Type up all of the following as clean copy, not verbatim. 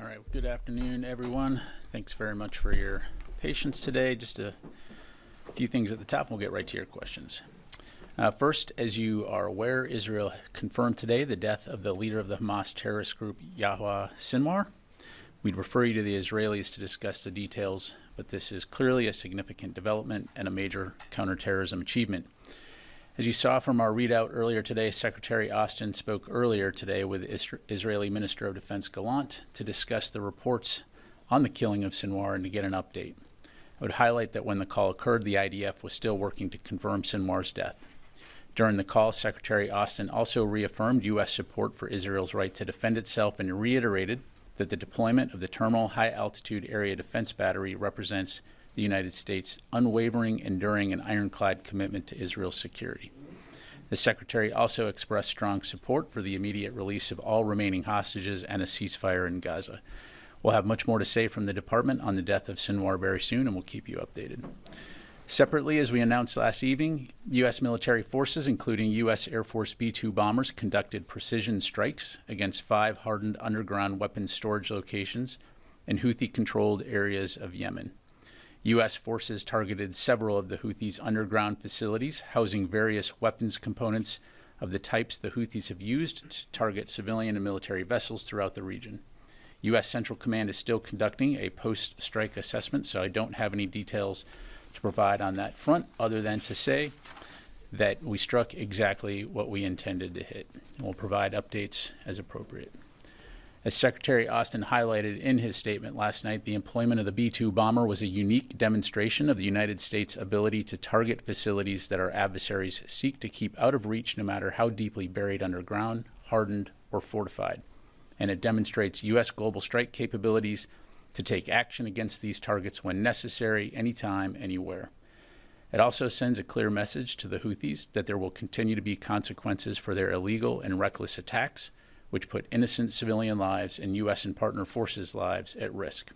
All right, good afternoon, everyone. Thanks very much for your patience today. Just a few things at the top, and we'll get right to your questions. First, as you are aware, Israel confirmed today the death of the leader of the Hamas terrorist group, Yahya Sinwar. We'd refer you to the Israelis to discuss the details, but this is clearly a significant development and a major counterterrorism achievement. As you saw from our readout earlier today, Secretary Austin spoke earlier today with Israeli Minister of Defense Gallant to discuss the reports on the killing of Sinwar and to get an update. I would highlight that when the call occurred, the IDF was still working to confirm Sinwar's death. During the call, Secretary Austin also reaffirmed U.S. support for Israel's right to defend itself and reiterated that the deployment of the Terminal High Altitude Area Defense Battery represents the United States' unwavering, enduring, and ironclad commitment to Israel's security. The Secretary also expressed strong support for the immediate release of all remaining hostages and a ceasefire in Gaza. We'll have much more to say from the Department on the death of Sinwar very soon, and we'll keep you updated. Separately, as we announced last evening, U.S. military forces, including U.S. Air Force B-2 bombers, conducted precision strikes against 5 hardened underground weapons storage locations in Houthi-controlled areas of Yemen. U.S. forces targeted several of the Houthis' underground facilities, housing various weapons components of the types the Houthis have used to target civilian and military vessels throughout the region. U.S. Central Command is still conducting a post-strike assessment, so I don't have any details to provide on that front, other than to say that we struck exactly what we intended to hit. We'll provide updates as appropriate. As Secretary Austin highlighted in his statement last night, the employment of the B-2 bomber was a unique demonstration of the United States' ability to target facilities that our adversaries seek to keep out of reach, no matter how deeply buried underground, hardened, or fortified. And it demonstrates U.S. global strike capabilities to take action against these targets when necessary, anytime, anywhere. It also sends a clear message to the Houthis that there will continue to be consequences for their illegal and reckless attacks, which put innocent civilian lives and U.S. and partner forces' lives at risk.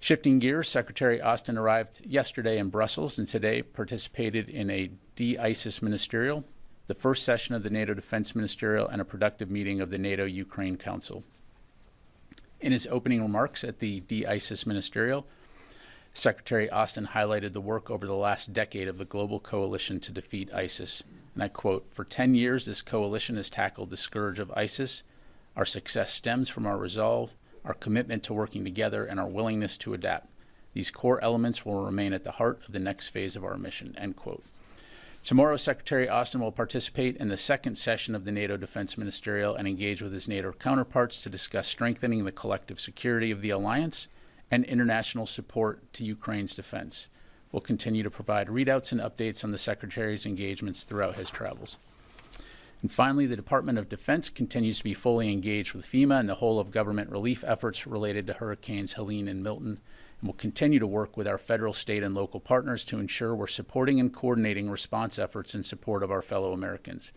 Shifting gears, Secretary Austin arrived yesterday in Brussels and today participated in a de-ISIS ministerial, the first session of the NATO Defense Ministerial, and a productive meeting of the NATO-Ukraine Council. In his opening remarks at the de-ISIS ministerial, Secretary Austin highlighted the work over the last decade of the global coalition to defeat ISIS. And I quote, "For 10 years, this coalition has tackled the scourge of ISIS. Our success stems from our resolve, our commitment to working together, and our willingness to adapt. These core elements will remain at the heart of the next phase of our mission," end quote. Tomorrow, Secretary Austin will participate in the second session of the NATO Defense Ministerial and engage with his NATO counterparts to discuss strengthening the collective security of the alliance and international support to Ukraine's defense. We'll continue to provide readouts and updates on the Secretary's engagements throughout his travels. And finally, the Department of Defense continues to be fully engaged with FEMA and the whole of government relief efforts related to Hurricanes Helene and Milton, and will continue to work with our federal, state, and local partners to ensure we're supporting and coordinating response efforts in support of our fellow Americans.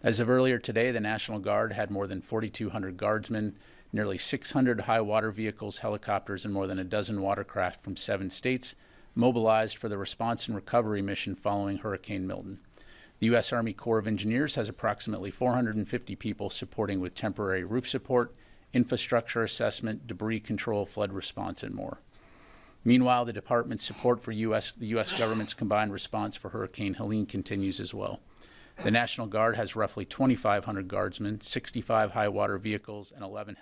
As of earlier today, the National Guard had more than 4,200 guardsmen, nearly 600 high water vehicles, helicopters, and more than a dozen watercraft from 7 states mobilized for the response and recovery mission following Hurricane Milton. The U.S. Army Corps of Engineers has approximately 450 people supporting with temporary roof support, infrastructure assessment, debris control, flood response, and more. Meanwhile, the department's support for the U.S. government's combined response for Hurricane Helene continues as well. The National Guard has roughly 2,500 guardsmen, 65 high water vehicles, and 11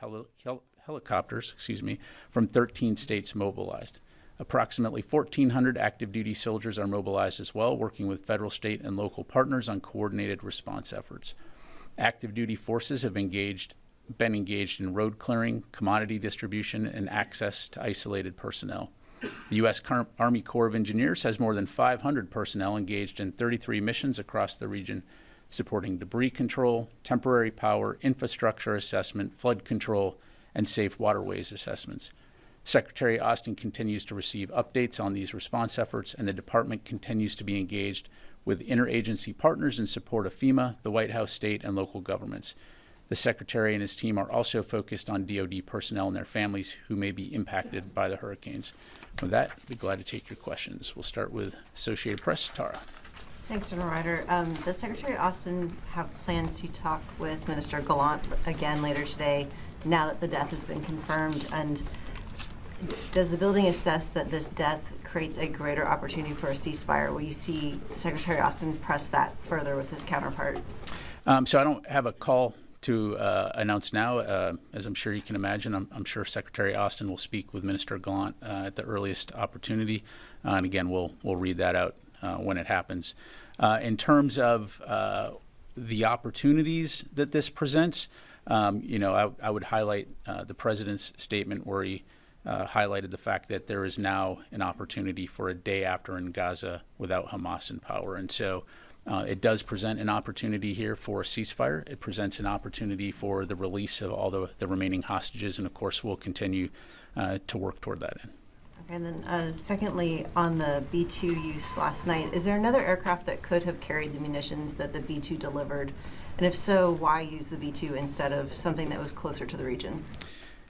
helicopters from 13 states mobilized. Approximately 1,400 active duty soldiers are mobilized as well, working with federal, state, and local partners on coordinated response efforts. Active duty forces have been engaged in road clearing, commodity distribution, and access to isolated personnel. The U.S. Army Corps of Engineers has more than 500 personnel engaged in 33 missions across the region, supporting debris control, temporary power, infrastructure assessment, flood control, and safe waterways assessments. Secretary Austin continues to receive updates on these response efforts, and the department continues to be engaged with interagency partners in support of FEMA, the White House, state, and local governments. The Secretary and his team are also focused on DoD personnel and their families who may be impacted by the hurricanes. With that, I'd be glad to take your questions. We'll start with Associated Press. Tara. Thanks, General Ryder. Does Secretary Austin have plans to talk with Minister Gallant again later today now that the death has been confirmed? And does the building assess that this death creates a greater opportunity for a ceasefire? Will you see Secretary Austin press that further with his counterpart? So I don't have a call to announce now. As I'm sure you can imagine, I'm sure Secretary Austin will speak with Minister Gallant at the earliest opportunity. And again, we'll read that out when it happens. In terms of the opportunities that this presents, I would highlight the President's statement where he highlighted the fact that there is now an opportunity for a day after in Gaza without Hamas in power. And so it does present an opportunity here for a ceasefire. It presents an opportunity for the release of all the remaining hostages, and of course we'll continue to work toward that end. Okay, and then secondly, on the B-2 use last night, is there another aircraft that could have carried the munitions that the B-2 delivered? And if so, why use the B-2 instead of something that was closer to the region?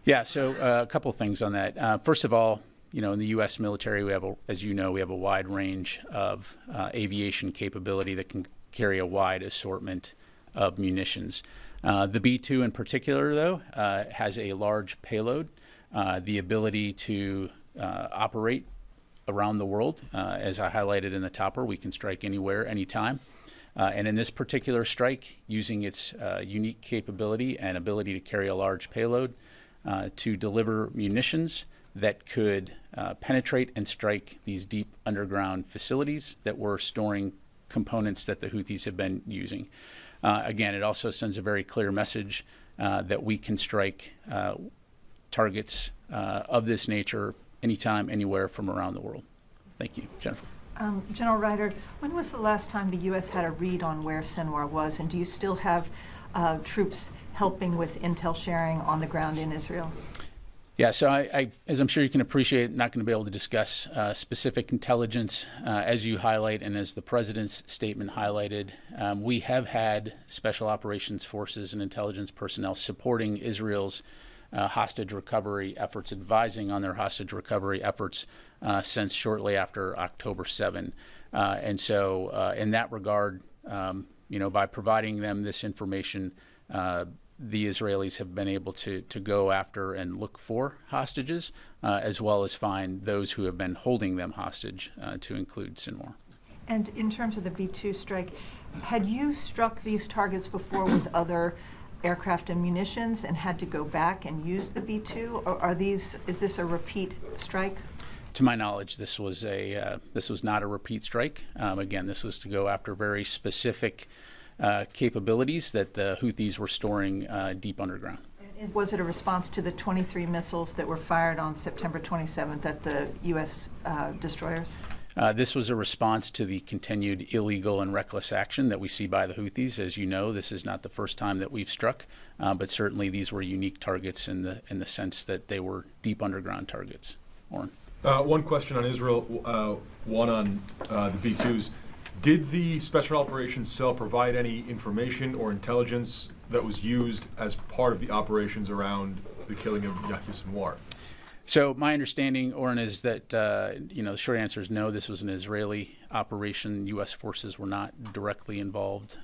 Yeah, so a couple things on that. First of all, in the U.S. military, we have, as you know, we have a wide range of aviation capability that can carry a wide assortment of munitions. The B-2 in particular, though, has a large payload, the ability to operate around the world. As I highlighted in the topper, we can strike anywhere, anytime. And in this particular strike, using its unique capability and ability to carry a large payload to deliver munitions that could penetrate and strike these deep underground facilities that were storing components that the Houthis have been using. Again, it also sends a very clear message that we can strike targets of this nature anytime, anywhere from around the world. Thank you. Jennifer. General Ryder, when was the last time the U.S. had a read on where Sinwar was, and do you still have troops helping with intel sharing on the ground in Israel? Yeah, so I, as I'm sure you can appreciate, not going to be able to discuss specific intelligence as you highlight and as the President's statement highlighted. We have had special operations forces and intelligence personnel supporting Israel's hostage recovery efforts, advising on their hostage recovery efforts since shortly after October 7. And so in that regard, by providing them this information, the Israelis have been able to go after and look for hostages, as well as find those who have been holding them hostage, to include Sinwar. And in terms of the B-2 strike, had you struck these targets before with other aircraft and munitions and had to go back and use the B-2, or is this a repeat strike? To my knowledge, this was not a repeat strike. Again, this was to go after very specific capabilities that the Houthis were storing deep underground. Was it a response to the 23 missiles that were fired on September 27th at the U.S. destroyers? This was a response to the continued illegal and reckless action that we see by the Houthis. As you know, this is not the first time that we've struck, but certainly these were unique targets in the sense that they were deep underground targets. Oren. One question on Israel, one on the B-2s. Did the Special Operations Cell provide any information or intelligence that was used as part of the operations around the killing of Yahya Sinwar? So my understanding, Oren, is that the short answer is no. This was an Israeli operation. U.S. forces were not directly involved.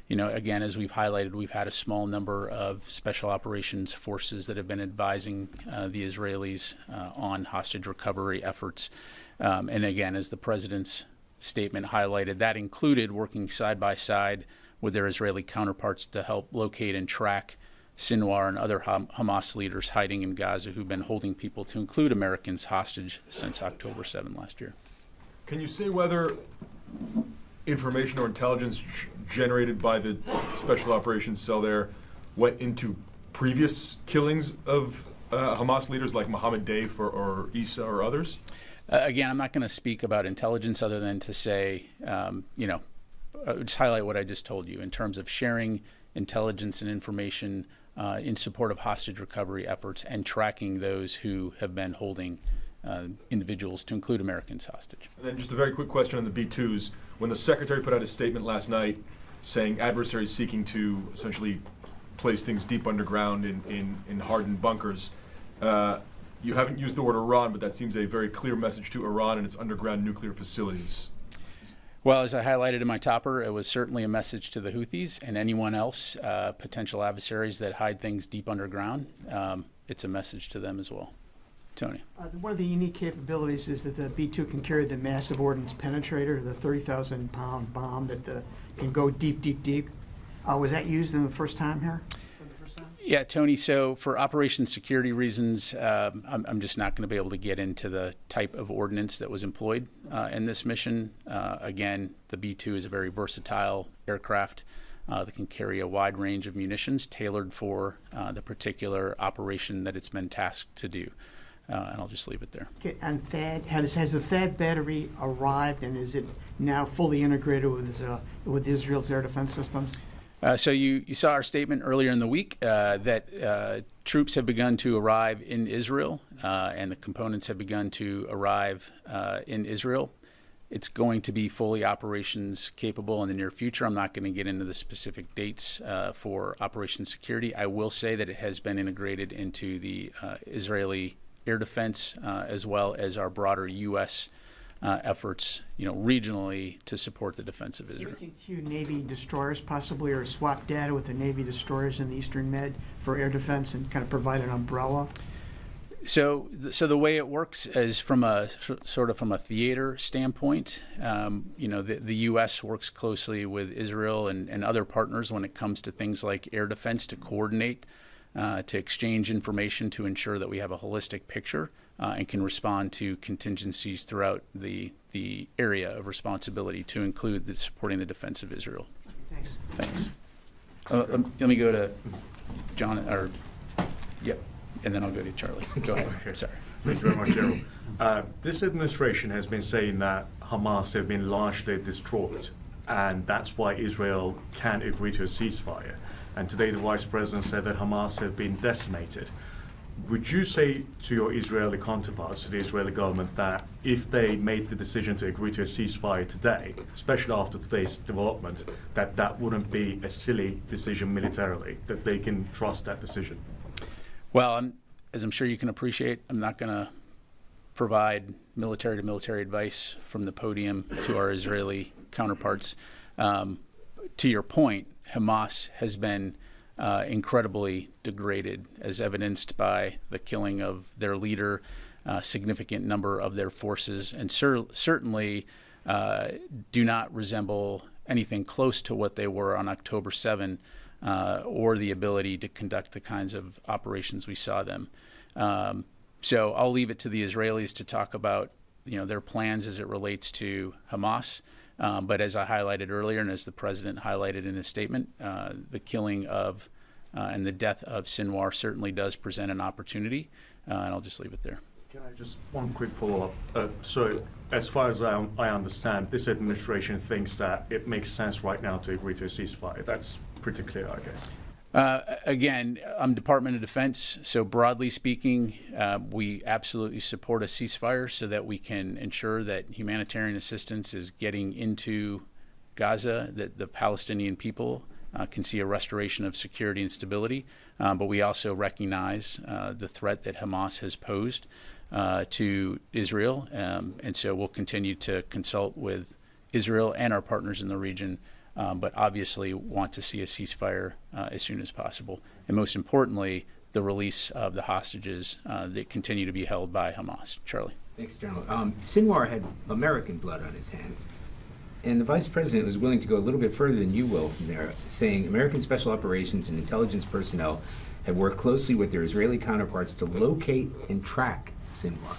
Again, as we've highlighted, we've had a small number of special operations forces that have been advising the Israelis on hostage recovery efforts. And again, as the President's statement highlighted, that included working side by side with their Israeli counterparts to help locate and track Sinwar and other Hamas leaders hiding in Gaza who've been holding people, to include Americans, hostage since October 7 last year. Can you say whether information or intelligence generated by the Special Operations Cell there went into previous killings of Hamas leaders like Mohammed Deif or Issa or others? Again, I'm not going to speak about intelligence other than to say, just highlight what I just told you in terms of sharing intelligence and information in support of hostage recovery efforts and tracking those who have been holding individuals, to include Americans, hostage. And then just a very quick question on the B-2s. When the Secretary put out a statement last night saying adversaries seeking to essentially place things deep underground in hardened bunkers, you haven't used the word Iran, but that seems a very clear message to Iran and its underground nuclear facilities. Well, as I highlighted in my topper, it was certainly a message to the Houthis and anyone else, potential adversaries that hide things deep underground. It's a message to them as well. Tony. One of the unique capabilities is that the B-2 can carry the massive ordnance penetrator, the 30,000-pound bomb that can go deep, deep, deep. Was that used in the first time here? Yeah, Tony, so for operation security reasons, I'm just not going to be able to get into the type of ordnance that was employed in this mission. Again, the B-2 is a very versatile aircraft that can carry a wide range of munitions tailored for the particular operation that it's been tasked to do. And I'll just leave it there. Okay, and THAAD, has the THAAD battery arrived, and is it now fully integrated with Israel's air defense systems? So you saw our statement earlier in the week that troops have begun to arrive in Israel and the components have begun to arrive in Israel. It's going to be fully operations capable in the near future. I'm not going to get into the specific dates for operation security. I will say that it has been integrated into the Israeli air defense as well as our broader U.S. Efforts, regionally to support the defense of Israel. So you think few Navy destroyers possibly, or swap data with the Navy destroyers in the Eastern Med for air defense and kind of provide an umbrella? So the way it works is from a theater standpoint. The U.S. works closely with Israel and other partners when it comes to things like air defense to coordinate, to exchange information to ensure that we have a holistic picture and can respond to contingencies throughout the area of responsibility, to include supporting the defense of Israel. Thanks. Let me go to John, and then I'll go to Charlie. Go ahead. Okay. Sorry. Thank you very much, Gerald. This administration has been saying that Hamas have been largely destroyed, and that's why Israel can't agree to a ceasefire. And today the Vice President said that Hamas have been decimated. Would you say to your Israeli counterparts, to the Israeli government, that if they made the decision to agree to a ceasefire today, especially after today's development, that wouldn't be a silly decision militarily, that they can trust that decision? Well, as I'm sure you can appreciate, I'm not going to provide military-to-military advice from the podium to our Israeli counterparts. To your point, Hamas has been incredibly degraded, as evidenced by the killing of their leader, a significant number of their forces, and certainly do not resemble anything close to what they were on October 7, or the ability to conduct the kinds of operations we saw them. So I'll leave it to the Israelis to talk about their plans as it relates to Hamas. But as I highlighted earlier, and as the president highlighted in his statement, the killing of and the death of Sinwar certainly does present an opportunity, and I'll just leave it there. Can I just one quick follow-up? So as far as I understand, this administration thinks that it makes sense right now to agree to a ceasefire. That's pretty clear, I guess. Again, I'm Department of Defense, so broadly speaking, we absolutely support a ceasefire so that we can ensure that humanitarian assistance is getting into Gaza, that the Palestinian people can see a restoration of security and stability. But we also recognize the threat that Hamas has posed to Israel, and so we'll continue to consult with Israel and our partners in the region, but obviously want to see a ceasefire as soon as possible. And most importantly, the release of the hostages that continue to be held by Hamas. Charlie. Thanks, General. Sinwar had American blood on his hands, and the Vice President was willing to go a little bit further than you will from there, saying American special operations and intelligence personnel had worked closely with their Israeli counterparts to locate and track Sinwar.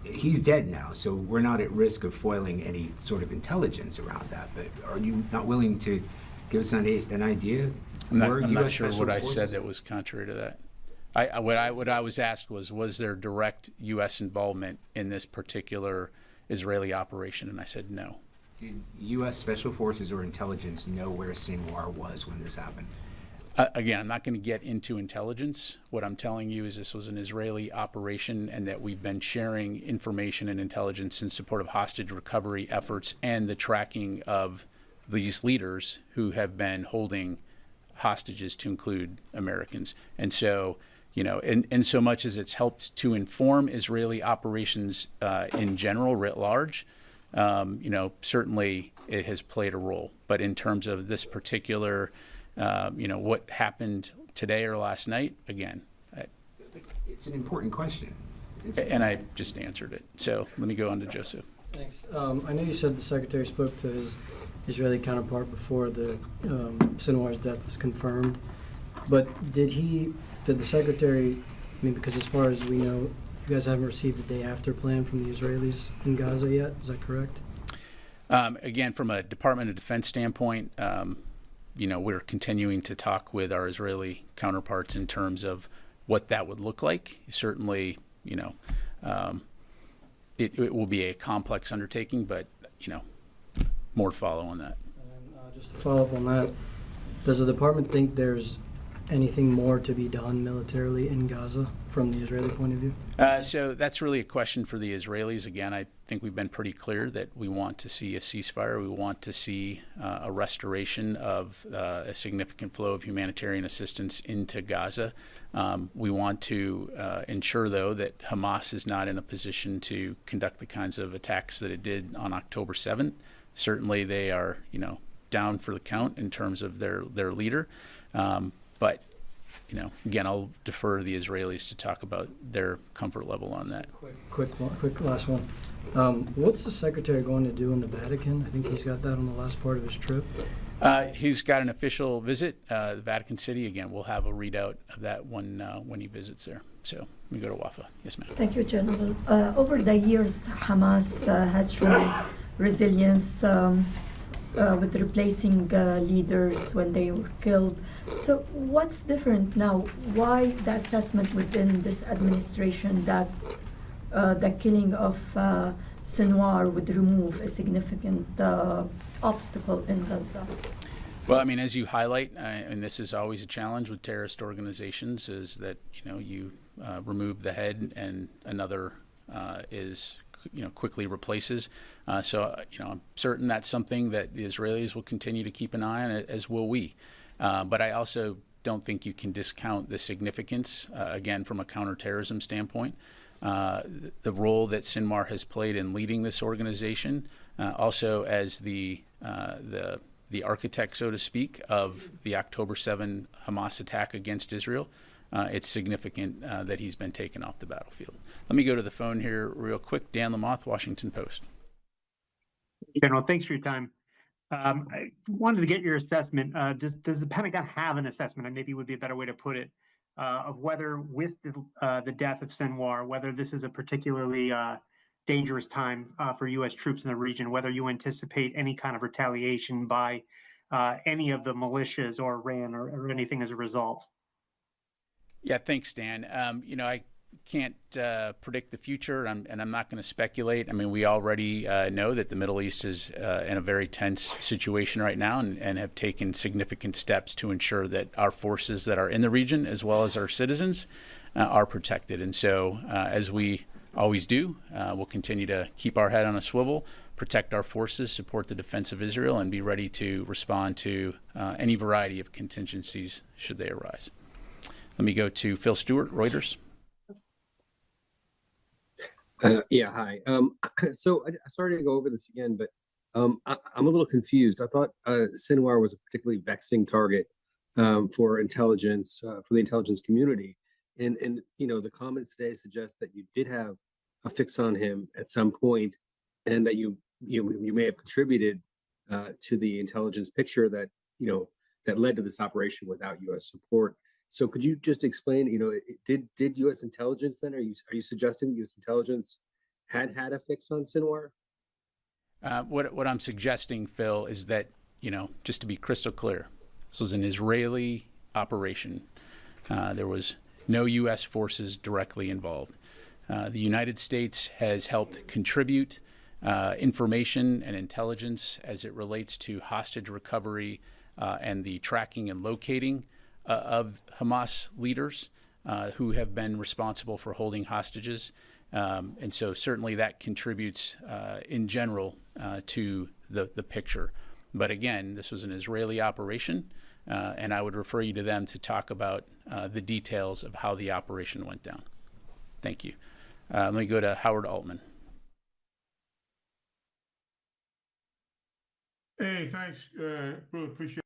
He's dead now, so we're not at risk of foiling any sort of intelligence around that. But are you not willing to give us an idea? I'm not sure what I said that was contrary to that. What I was asked was there direct U.S. involvement in this particular Israeli operation, and I said no. Did U.S. Special Forces or intelligence know where Sinwar was when this happened? Again, I'm not going to get into intelligence. What I'm telling you is this was an Israeli operation and that we've been sharing information and intelligence in support of hostage recovery efforts and the tracking of these leaders who have been holding hostages, to include Americans. And so, in so much as it's helped to inform Israeli operations in general, writ large, certainly it has played a role. But in terms of this particular, what happened today or last night, again, It's an important question. and I just answered it. So let me go on to Joseph. Thanks. I know you said the Secretary spoke to his Israeli counterpart before the Sinwar's death was confirmed, but did the Secretary, because as far as we know, you guys haven't received a day after plan from the Israelis in Gaza yet, is that correct? Again, from a Department of Defense standpoint, we're continuing to talk with our Israeli counterparts in terms of what that would look like. Certainly, it will be a complex undertaking, but, more to follow on that. And just to follow up on that, does the department think there's anything more to be done militarily in Gaza from the Israeli point of view? So that's really a question for the Israelis. Again, I think we've been pretty clear that we want to see a ceasefire. We want to see a restoration of a significant flow of humanitarian assistance into Gaza. We want to ensure, though, that Hamas is not in a position to conduct the kinds of attacks that it did on October 7th. Certainly they are, down for the count in terms of their leader. But, again, I'll defer to the Israelis to talk about their comfort level on that. Quick last one. What's the Secretary going to do in the Vatican? I think he's got that on the last part of his trip. He's got an official visit, the Vatican City. Again, we'll have a readout of that when he visits there. So let me go to Wafa. Yes, ma'am. Thank you, General. Over the years, Hamas has shown resilience with replacing leaders when they were killed. So what's different now? Why the assessment within this administration that the killing of Sinwar would remove a significant obstacle in Gaza? Well, as you highlight, and this is always a challenge with terrorist organizations, is that, you remove the head and another is quickly replaces. So I'm certain that's something that the Israelis will continue to keep an eye on, as will we. But I also don't think you can discount the significance, again, from a counterterrorism standpoint, the role that Sinwar has played in leading this organization, also as the architect, so to speak, of the October 7 Hamas attack against Israel. It's significant that he's been taken off the battlefield. Let me go to the phone here real quick. Dan Lamoth, Washington Post. General, thanks for your time. I wanted to get your assessment. Does the Pentagon have an assessment, and maybe would be a better way to put it, of whether with the death of Sinwar, whether this is a particularly dangerous time for U.S. troops in the region, whether you anticipate any kind of retaliation by any of the militias or Iran or anything as a result? Yeah, thanks, Dan. I can't predict the future, and I'm not going to speculate. We already know that the Middle East is in a very tense situation right now, and have taken significant steps to ensure that our forces that are in the region, as well as our citizens, are protected. And so, as we always do, we'll continue to keep our head on a swivel, protect our forces, support the defense of Israel, and be ready to respond to any variety of contingencies should they arise. Let me go to Phil Stewart, Reuters. Yeah, hi. So sorry to go over this again, but I'm a little confused. I thought Sinwar was a particularly vexing target for intelligence, for the intelligence community. And the comments today suggest that you did have a fix on him at some point, and that you may have contributed to the intelligence picture that that led to this operation without U.S. support. So could you just explain, did U.S. intelligence then, are you suggesting that U.S. intelligence had a fix on Sinwar? What I'm suggesting, Phil, is that, just to be crystal clear, this was an Israeli operation. There was no U.S. forces directly involved. The United States has helped contribute information and intelligence as it relates to hostage recovery and the tracking and locating of Hamas leaders who have been responsible for holding hostages. And so certainly that contributes in general to the picture. But again, this was an Israeli operation, and I would refer you to them to talk about the details of how the operation went down. Thank you. Let me go to Howard Altman. Hey, thanks. Really appreciate